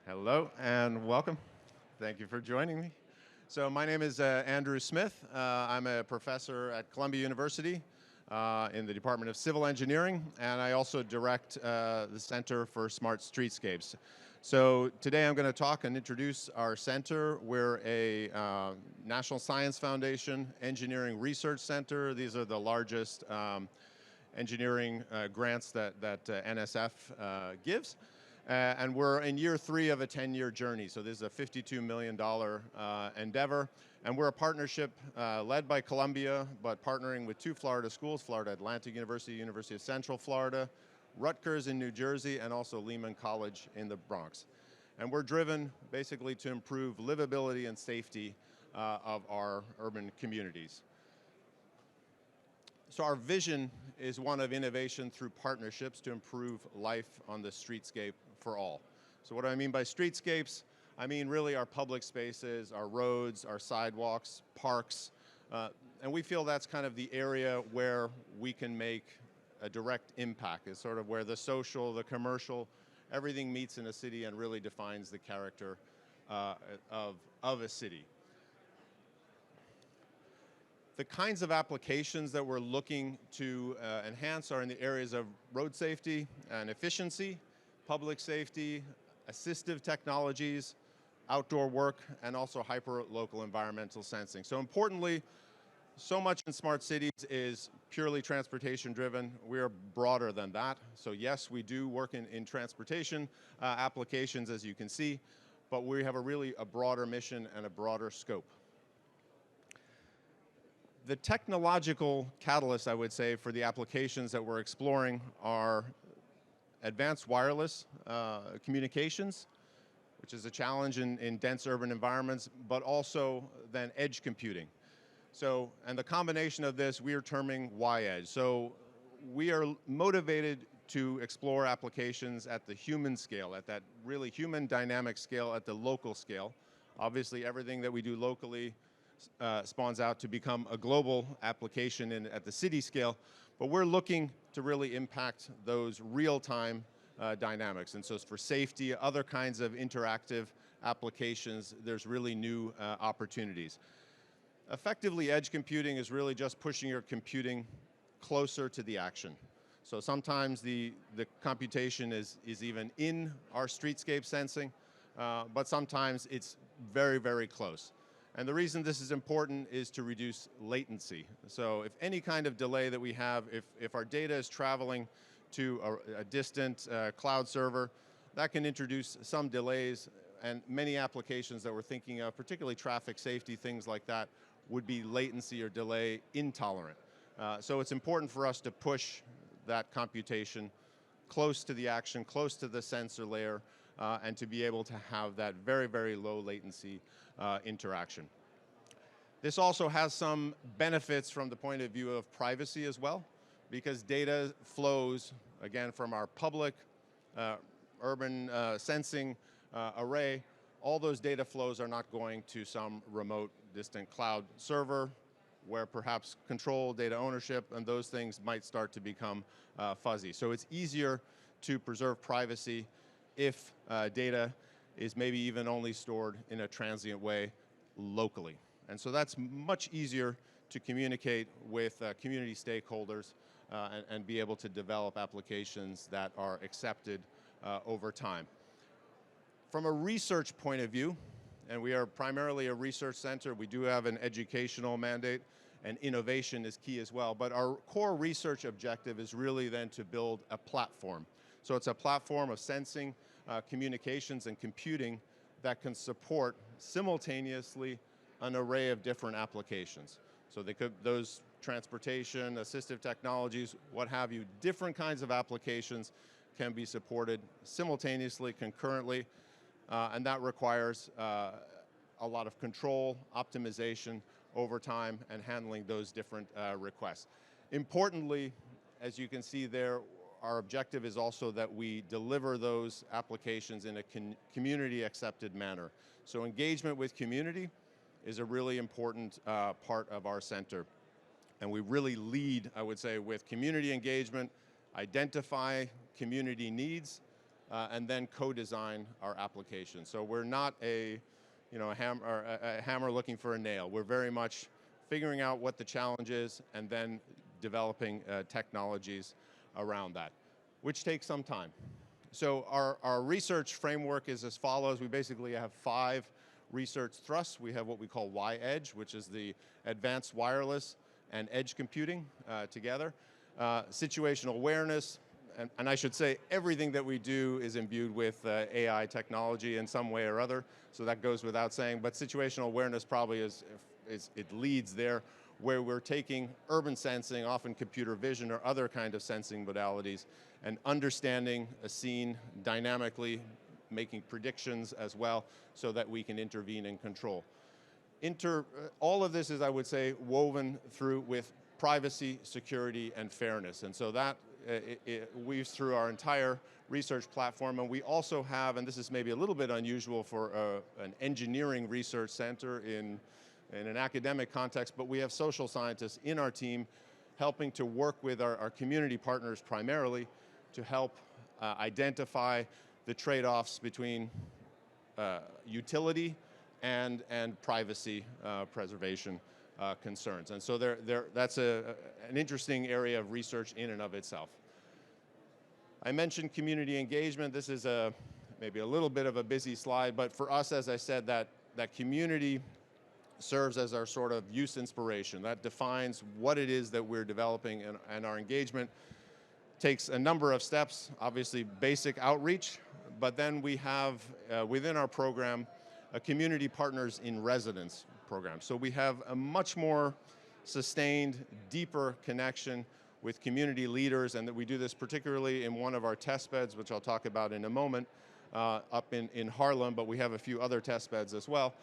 Hello and welcome. Thank you for joining me. So my name is Andrew Smyth. I'm a professor at Columbia University in the Department of Civil Engineering, and I also direct the Center for Smart Streetscapes. So today I'm going to talk and introduce our center. We're a National Science Foundation engineering research center. These are the largest engineering grants that NSF gives. And we're in year 3 of a 10-year journey. So this is a $52 million endeavor. And we're a partnership led by Columbia, but partnering with 2 Florida schools, Florida Atlantic University, University of Central Florida, Rutgers in New Jersey, and also Lehman College in the Bronx. And we're driven basically to improve livability and safety of our urban communities. So our vision is one of innovation through partnerships to improve life on the streetscape for all. So what do I mean by streetscapes? I mean really our public spaces, our roads, our sidewalks, parks, and we feel that's kind of the area where we can make a direct impact. It's sort of where the social, the commercial, everything meets in a city and really defines the character of a city. The kinds of applications that we're looking to enhance are in the areas of road safety and efficiency, public safety, assistive technologies, outdoor work, and also hyper-local environmental sensing. So importantly, so much in smart cities is purely transportation driven. We are broader than that. So yes, we do work in transportation applications, as you can see, but we have a broader mission and a broader scope. The technological catalyst, I would say, for the applications that we're exploring are advanced wireless communications, which is a challenge in dense urban environments, but also then edge computing. So, and the combination of this we are terming Y-Edge. So we are motivated to explore applications at the human scale, at that really human dynamic scale, at the local scale. Obviously, everything that we do locally spawns out to become a global application at the city scale, but we're looking to really impact those real-time dynamics. And so for safety, other kinds of interactive applications, there's really new opportunities. Effectively, edge computing is really just pushing your computing closer to the action. So sometimes the computation is even in our streetscape sensing, but sometimes it's very, very close. And the reason this is important is to reduce latency. So if any kind of delay that we have, if our data is traveling to a distant cloud server, that can introduce some delays, and many applications that we're thinking of, particularly traffic safety, things like that, would be latency or delay intolerant. So it's important for us to push that computation close to the action, close to the sensor layer, and to be able to have that very, very low latency interaction. This also has some benefits from the point of view of privacy as well, because data flows, again, from our public urban sensing array. All those data flows are not going to some remote, distant cloud server where perhaps control, data ownership, and those things might start to become fuzzy. So it's easier to preserve privacy if data is maybe even only stored in a transient way locally. And so that's much easier to communicate with community stakeholders and be able to develop applications that are accepted over time. From a research point of view, and we are primarily a research center, we do have an educational mandate, and innovation is key as well, but our core research objective is really then to build a platform. So it's a platform of sensing, communications, and computing that can support simultaneously an array of different applications. So those transportation, assistive technologies, what have you, different kinds of applications can be supported simultaneously, concurrently, and that requires a lot of control, optimization over time, and handling those different requests. Importantly, as you can see there, our objective is also that we deliver those applications in a community-accepted manner. So engagement with community is a really important part of our center. And we really lead, I would say, with community engagement, identify community needs, and then co-design our application. So we're not a hammer looking for a nail. We're very much figuring out what the challenge is and then developing technologies around that, which takes some time. So our research framework is as follows. We basically have 5 research thrusts. We have what we call Y-Edge, which is the advanced wireless and edge computing together. Situational awareness, and I should say everything that we do is imbued with AI technology in some way or other, so that goes without saying, but situational awareness probably it leads there, where we're taking urban sensing, often computer vision or other kind of sensing modalities, and understanding a scene dynamically, making predictions as well, so that we can intervene and control. All of this is, I would say, woven through with privacy, security, and fairness. And so that it weaves through our entire research platform. And we also have, and this is maybe a little bit unusual for an engineering research center in an academic context, but we have social scientists in our team helping to work with our community partners primarily to help identify the trade-offs between utility and privacy preservation concerns. And so that's an interesting area of research in and of itself. I mentioned community engagement. This is maybe a little bit of a busy slide, but for us, as I said, that community serves as our sort of use inspiration. That defines what it is that we're developing, and our engagement takes a number of steps. Obviously, basic outreach, but then we have within our program a community partners in residence program. So we have a much more sustained, deeper connection with community leaders, and that we do this particularly in one of our test beds, which I'll talk about in a moment, up in Harlem, but we have a few other test beds as well.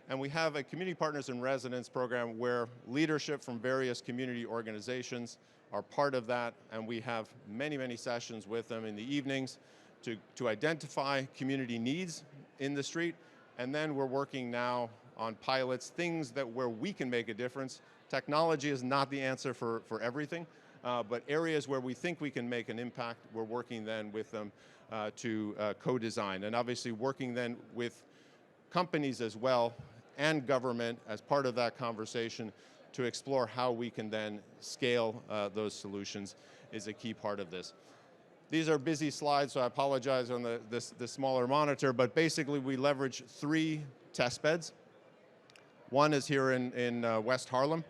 And we have a community partners in residence program where leadership from various community organizations are part of that, and we have many, many sessions with them in the evenings to identify community needs in the street, and then we're working now on pilots, things where we can make a difference. Technology is not the answer for everything, but areas where we think we can make an impact, we're working then with them to co-design, and obviously working then with companies as well and government as part of that conversation to explore how we can then scale those solutions is a key part of this. These are busy slides, so I apologize on the smaller monitor, but basically we leverage 3 test beds. One is here in West Harlem,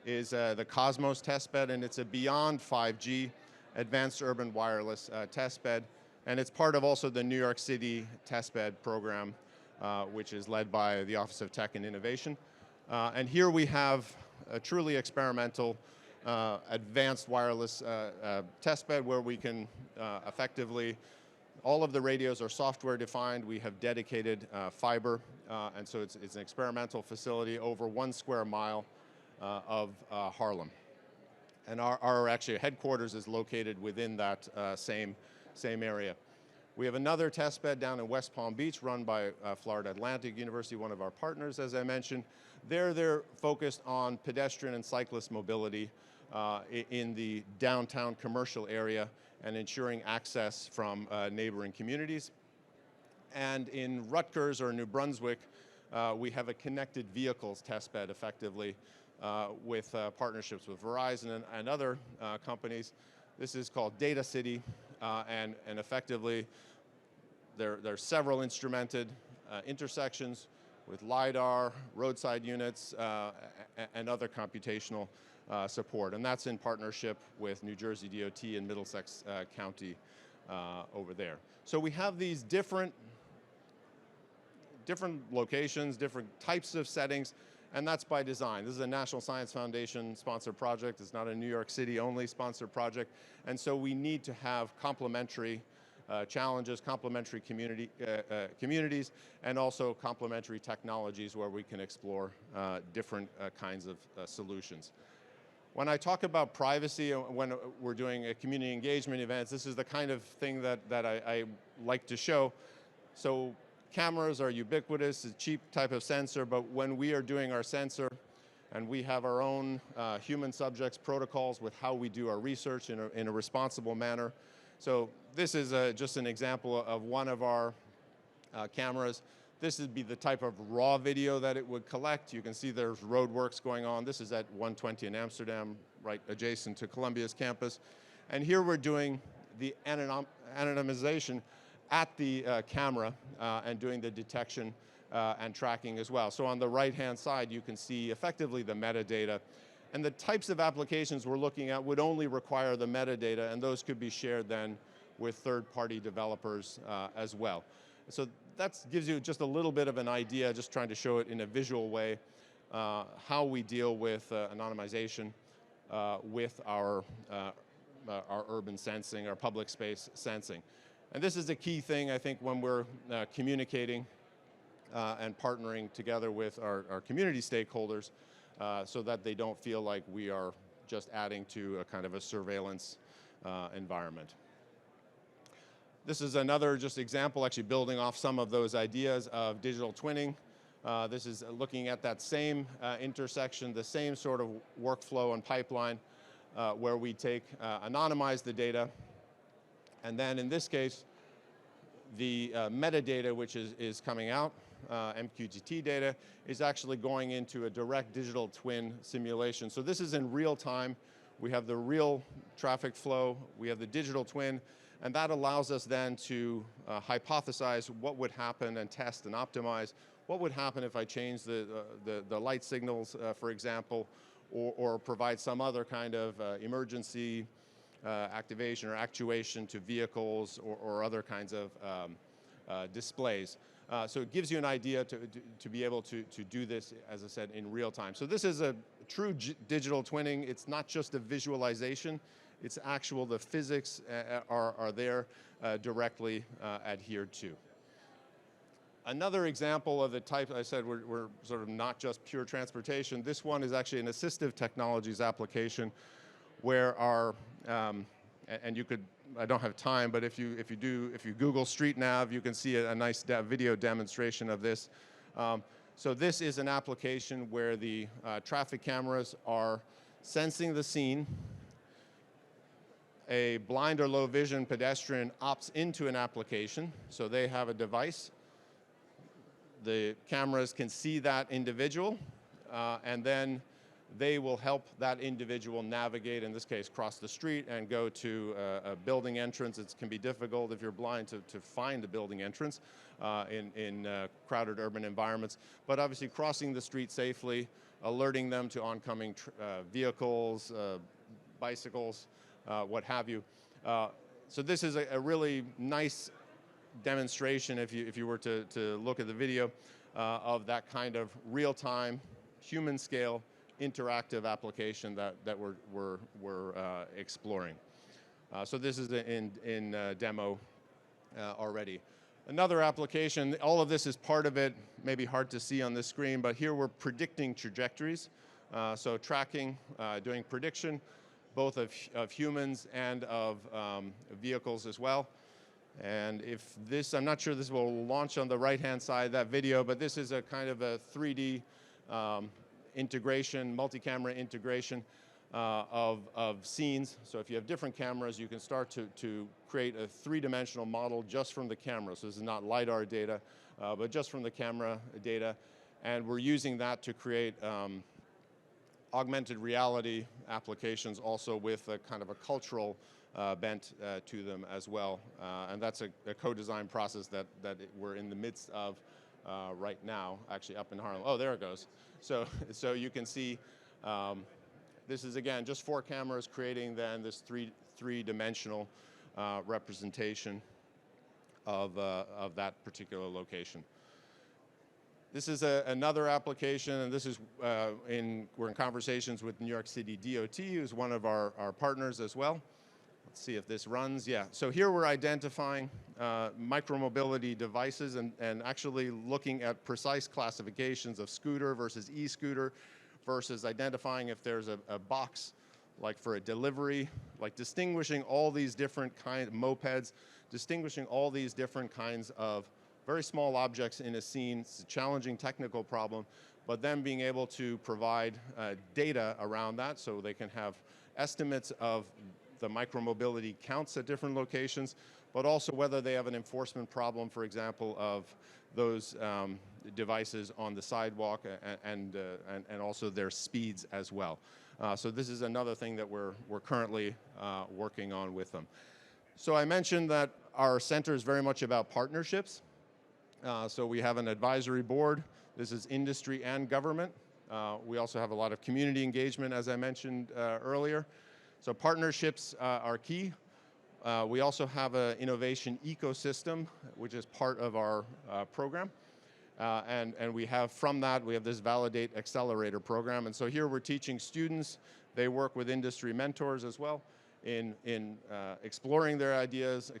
is the Cosmos test bed, and it's a beyond 5G advanced urban wireless test bed, and it's part of also the New York City test bed program, which is led by the Office of Tech and Innovation. And here we have a truly experimental advanced wireless test bed where we can effectively, all of the radios are software defined. We have dedicated fiber, and so it's an experimental facility over 1 square mile of Harlem. And our actually headquarters is located within that same area. We have another test bed down in West Palm Beach run by Florida Atlantic University, one of our partners, as I mentioned. They're focused on pedestrian and cyclist mobility in the downtown commercial area and ensuring access from neighboring communities. And in Rutgers or New Brunswick, we have a connected vehicles test bed effectively with partnerships with Verizon and other companies. This is called Data City, and effectively there are several instrumented intersections with LiDAR, roadside units, and other computational support. And that's in partnership with New Jersey DOT and Middlesex County over there. So we have these different locations, different types of settings, and that's by design. This is a National Science Foundation sponsored project. It's not a New York City only sponsored project. And so we need to have complementary challenges, complementary communities, and also complementary technologies where we can explore different kinds of solutions. When I talk about privacy, when we're doing a community engagement events, this is the kind of thing that I like to show. So cameras are ubiquitous, a cheap type of sensor, but when we are doing our sensor, and we have our own human subjects protocols with how we do our research in a responsible manner. So this is just an example of one of our cameras. This would be the type of raw video that it would collect. You can see there's roadworks going on. This is at 120 in Amsterdam, right adjacent to Columbia's campus. And here we're doing the anonymization at the camera and doing the detection and tracking as well. So on the right-hand side, you can see effectively the metadata. And the types of applications we're looking at would only require the metadata, and those could be shared then with third-party developers as well. So that gives you just a little bit of an idea, just trying to show it in a visual way, how we deal with anonymization with our urban sensing, our public space sensing. And this is a key thing, I think, when we're communicating and partnering together with our community stakeholders so that they don't feel like we are just adding to a kind of a surveillance environment. This is another just example, actually building off some of those ideas of digital twinning. This is looking at that same intersection, the same sort of workflow and pipeline where we anonymize the data, and then in this case, the metadata which is coming out, MQTT data, is actually going into a direct digital twin simulation. So this is in real time. We have the real traffic flow, we have the digital twin, and that allows us then to hypothesize what would happen and test and optimize what would happen if I change the light signals, for example, or provide some other kind of emergency activation or actuation to vehicles or other kinds of displays. So it gives you an idea to be able to do this, as I said, in real time. So this is a true digital twinning. It's not just a visualization. It's actual, the physics are there directly adhered to. Another example of the type, I said we're sort of not just pure transportation. This one is actually an assistive technologies application where our, and you could, I don't have time, but if you Google Street Nav, you can see a nice video demonstration of this. So this is an application where the traffic cameras are sensing the scene. A blind or low vision pedestrian opts into an application, so they have a device. The cameras can see that individual, and then they will help that individual navigate, in this case, cross the street and go to a building entrance. It can be difficult if you're blind to find a building entrance in crowded urban environments. But obviously crossing the street safely, alerting them to oncoming vehicles, bicycles, what have you. So this is a really nice demonstration, if you were to look at the video, of that kind of real-time, human-scale, interactive application that we're exploring. So this is in demo already. Another application, all of this is part of it, maybe hard to see on this screen, but here we're predicting trajectories. So tracking, doing prediction, both of humans and of vehicles as well. And if this, I'm not sure this will launch on the right-hand side, that video, but this is a kind of a 3D integration, multi-camera integration of scenes. So if you have different cameras, you can start to create a three-dimensional model just from the camera. So this is not LiDAR data, but just from the camera data. And we're using that to create augmented reality applications also with a kind of a cultural bent to them as well. And that's a co-design process that we're in the midst of right now, actually up in Harlem. Oh, there it goes. So you can see this is, again, just 4 cameras creating then this three-dimensional representation of that particular location. This is another application, and this is we're in conversations with New York City DOT, who's one of our partners as well. Let's see if this runs. Yeah, so here we're identifying micromobility devices and actually looking at precise classifications of scooter versus e-scooter versus identifying if there's a box like for a delivery, like distinguishing all these different kinds of mopeds, distinguishing all these different kinds of very small objects in a scene. It's a challenging technical problem, but then being able to provide data around that so they can have estimates of the micromobility counts at different locations, but also whether they have an enforcement problem, for example, of those devices on the sidewalk and also their speeds as well. So this is another thing that we're currently working on with them. So I mentioned that our center is very much about partnerships. So we have an advisory board. This is industry and government. We also have a lot of community engagement, as I mentioned earlier. So partnerships are key. We also have an innovation ecosystem, which is part of our program. And we have, from that, we have this Validate Accelerator program. And so here we're teaching students. They work with industry mentors as well in exploring their ideas,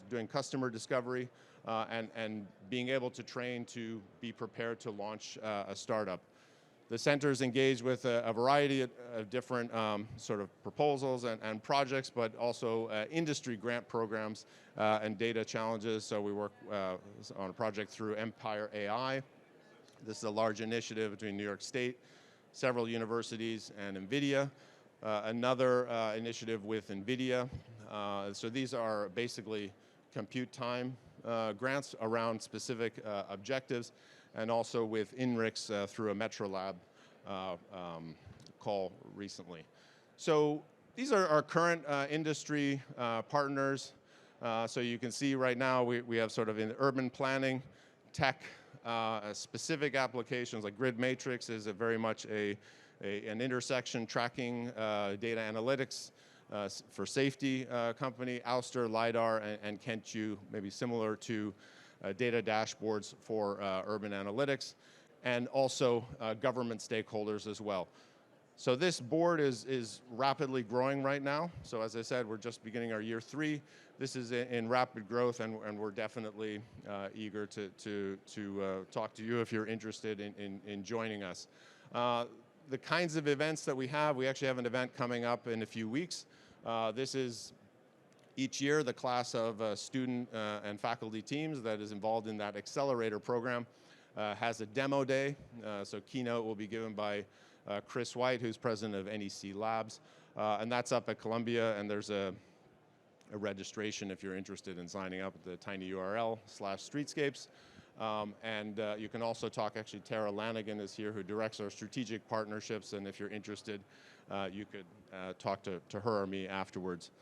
doing customer discovery, and being able to train to be prepared to launch a startup. The center is engaged with a variety of different sort of proposals and projects, but also industry grant programs and data challenges. So we work on a project through Empire AI. This is a large initiative between New York State, several universities, and NVIDIA. Another initiative with NVIDIA. So these are basically compute time grants around specific objectives, and also with INRIX through a Metro Lab call recently. So these are our current industry partners. So you can see right now we have sort of in urban planning, tech, specific applications like Grid Matrix is very much an intersection tracking data analytics for safety company, Ouster, LiDAR, and Kentu, maybe similar to data dashboards for urban analytics, and also government stakeholders as well. So this board is rapidly growing right now. So as I said, we're just beginning our year 3. This is in rapid growth, and we're definitely eager to talk to you if you're interested in joining us. The kinds of events that we actually have an event coming up in a few weeks. This is each year the class of student and faculty teams that is involved in that accelerator program has a demo day. So keynote will be given by Chris White, who's president of NEC Labs. And that's up at Columbia, and there's a registration if you're interested in signing up at the tiny URL/Streetscapes. And you can also talk, actually Tara Lanigan is here, who directs our strategic partnerships, and if you're interested, you could talk to her or me afterwards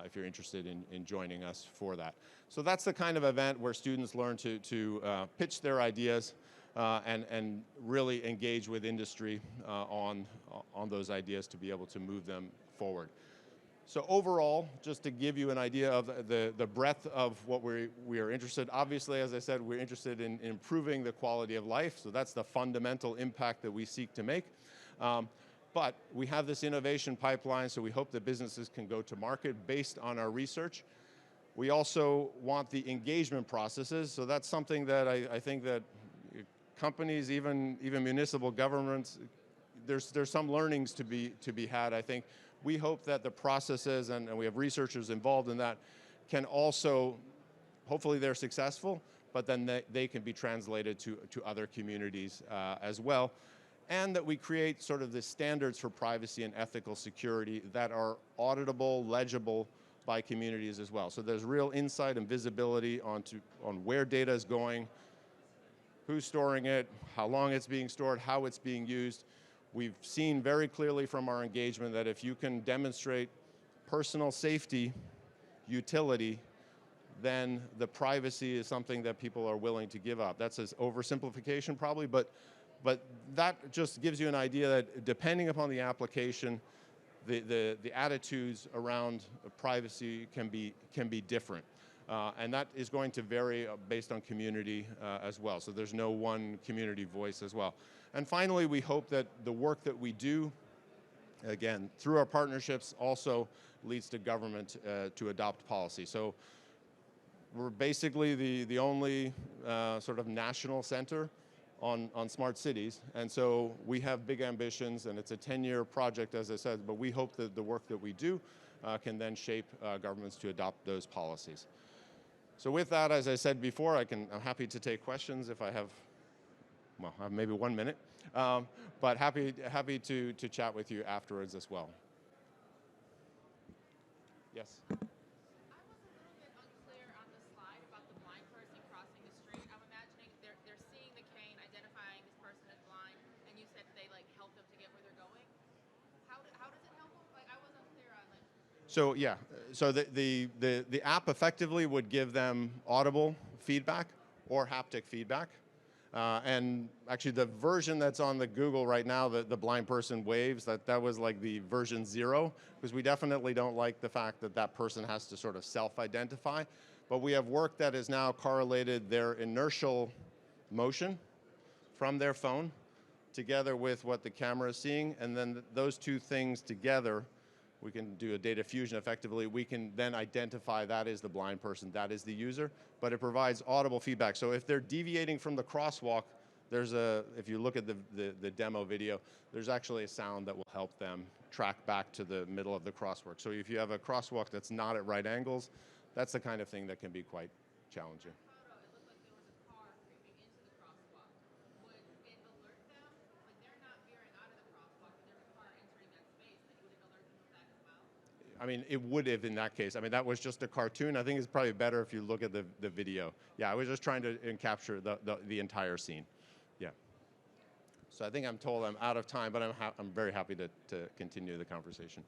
if you're interested in joining us for that. So that's the kind of event where students learn to pitch their ideas and really engage with industry on those ideas to be able to move them forward. So overall, just to give you an idea of the breadth of what we are interested, obviously, as I said, we're interested in improving the quality of life, so that's the fundamental impact that we seek to make. But we have this innovation pipeline, so we hope that businesses can go to market based on our research. We also want the engagement processes, so that's something that I think that companies, even municipal governments, there's some learnings to be had, I think. We hope that the processes, and we have researchers involved in that, can also, hopefully they're successful, but then they can be translated to other communities as well. And that we create sort of the standards for privacy and ethical security that are auditable, legible by communities as well. So there's real insight and visibility on where data is going, who's storing it, how long it's being stored, how it's being used. We've seen very clearly from our engagement that if you can demonstrate personal safety, utility, then the privacy is something that people are willing to give up. That's an oversimplification probably, but that just gives you an idea that depending upon the application, the attitudes around privacy can be different. And that is going to vary based on community as well. So there's no one community voice as well. And finally, we hope that the work that we do, again, through our partnerships, also leads to government to adopt policy. So we're basically the only sort of national center on smart cities. And so we have big ambitions, and it's a 10-year project, as I said, but we hope that the work that we do can then shape governments to adopt those policies. So with that, as I said before, I'm happy to take questions if I have, well, I have maybe 1 minute, but happy to chat with you afterwards as well. Yes? I was a little bit unclear So yeah, so the app effectively would give them audible feedback or haptic feedback. And actually the version that's on the Google right now, the blind person waves, that was like the version 0, because we definitely don't like the fact that that person has to sort of self-identify. But we have work that has now correlated their inertial motion from their phone together with what the camera is seeing, and then those two things together, we can do a data fusion effectively. We can then identify that is the blind person, that is the user, but it provides audible feedback. So if they're deviating from the crosswalk, if you look at the demo video, there's actually a sound that will help them track back to the middle of the crosswalk. So if you have a crosswalk that's not at right angles, that's the kind of thing that can be quite challenging. I mean, it would have in that case. I mean, that was just a cartoon. I think it's probably better if you look at the video. Yeah, I was just trying to capture the entire scene. Yeah. So I think I'm told I'm out of time, but I'm very happy to continue the conversation.